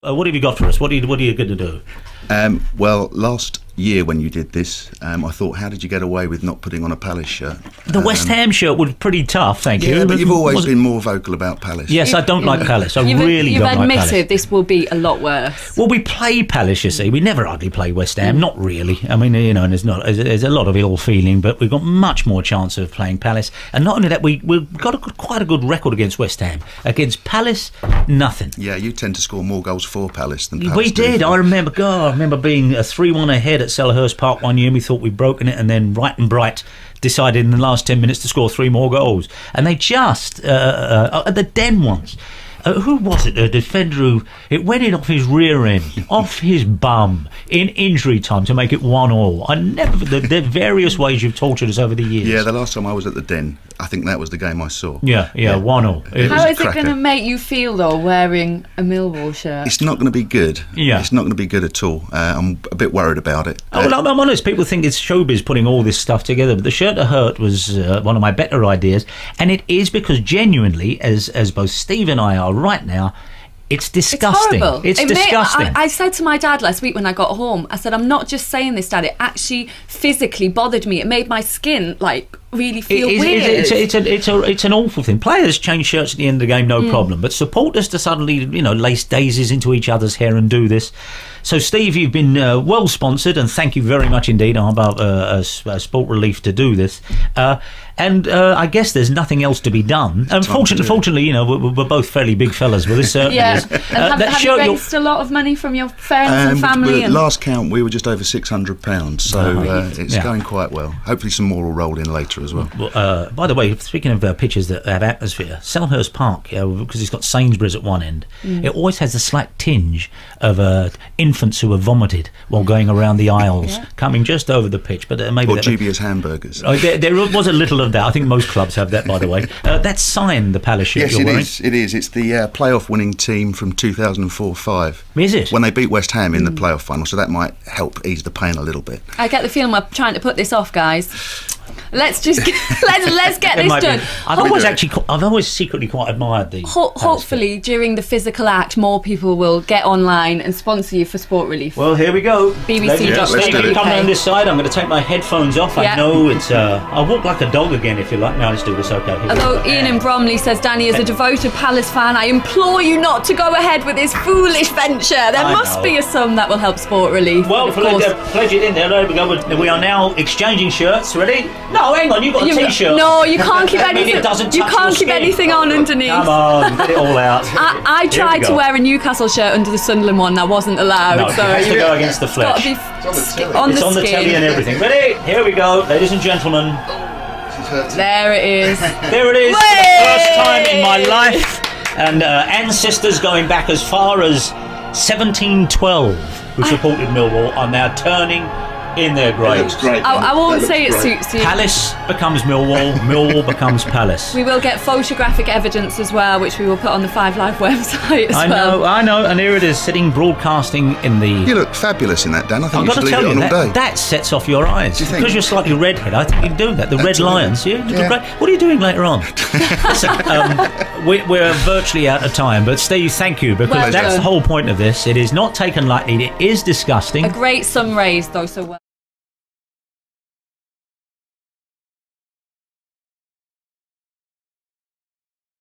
What have you got for us? What are you going to do? Well, last year when you did this, I thought, how did you get away with not putting on a Palace shirt? The West Ham shirt was pretty tough, thank you. Yeah, but you've always been more vocal about Palace. Yes, I don't like Palace. I really don't like Palace. You've admitted this will be a lot worse. Well, we play Palace, you see. We never hardly play West Ham. Not really. I mean, you know, and there's a lot of ill feeling, but we've got much more chance of playing Palace. And not only that, we've got quite a good record against West Ham. Against Palace, nothing. Yeah, you tend to score more goals for Palace than Palace. We did. I remember being a 3-1 ahead at Selhurst Park one year, and we thought we'd broken it, and then Right and Bright decided in the last 10 minutes to score 3 more goals. And they just, at the Den once, who was it? A defender who it went in off his rear end, off his bum in injury time to make it 1-1. I never. The various ways you've tortured us over the years. Yeah, the last time I was at the Den, I think that was the game I saw. Yeah, 1-0. How is it going to make you feel though wearing a Millwall shirt? It's not going to be good. Yeah, it's not going to be good at all. I'm a bit worried about it. Well, I'm honest. People think it's showbiz putting all this stuff together, but the shirt to hurt was one of my better ideas, and it is because genuinely, as both Steve and I are right now, it's disgusting. It's horrible. It's disgusting. I said to my dad last week when I got home, I said, I'm not just saying this, Dad. It actually physically bothered me. It made my skin like really feel weird. It's an awful thing. Players change shirts at the end of the game, no problem. But supporters to suddenly, lace daisies into each other's hair and do this. So, Steve, you've been well sponsored, and thank you very much indeed. I'm about Sport Relief to do this. And I guess there's nothing else to be done. Fortunately, we're both fairly big fellas. Well, this certainly is. And have you raised a lot of money from your friends and family? Last count, we were just over £600, so it's going quite well. Hopefully some more will roll in later as well. By the way, speaking of pitches that have atmosphere, Selhurst Park, because it's got Sainsbury's at one end, it always has a slight tinge of infants who have vomited while going around the aisles, coming just over the pitch. But maybe dubious hamburgers. There was a little of that. I think most clubs have that, by the way. That's signed, the Palace shirt you're wearing. Yes, it is. It's the playoff winning team from 2004-05. Is it? When they beat West Ham in the playoff final, so that might help ease the pain a little bit. I get the feeling we're trying to put this off, guys. Let's just let's get this done. I've always secretly quite admired the. Hopefully, during the physical act, more people will get online and sponsor you for Sport Relief. Well, here we go. BBC.co.uk. Come around this side. I'm going to take my headphones off. I know it's. I'll walk like a dog again if you like. Now let's do this. Okay. Although Ian in Bromley says, Danny is a devoted Palace fan, I implore you not to go ahead with this foolish venture. There must be a sum that will help Sport Relief. Well, pledge it in there. There we go. We are now exchanging shirts. Ready? No, hang on. You've got a T-shirt. No, you can't keep anything. You can't keep anything on underneath. Come on, get it all out. I tried to wear a Newcastle shirt under the Sunderland one. I wasn't allowed. No, so it has to go against the flesh. It's on the telly and everything. Ready? Here we go, ladies and gentlemen. There it is. There it is. For the first time in my life, and ancestors going back as far as 1712 who supported Millwall are now turning in their graves. I won't say it suits you. Palace becomes Millwall, Millwall becomes Palace. We will get photographic evidence as well, which we will put on the 5 Live website as well. I know, and here it is, sitting broadcasting in the... You look fabulous in that, Dan. I think you should leave it on all day. That sets off your eyes. Because you're slightly redhead, I think you can do that. The Red Lions. You look great. What are you doing later on? Listen, we're virtually out of time, but Steve, thank you, because that's the whole point of this. It is not taken lightly. It is disgusting. A great sum raised, though, so well.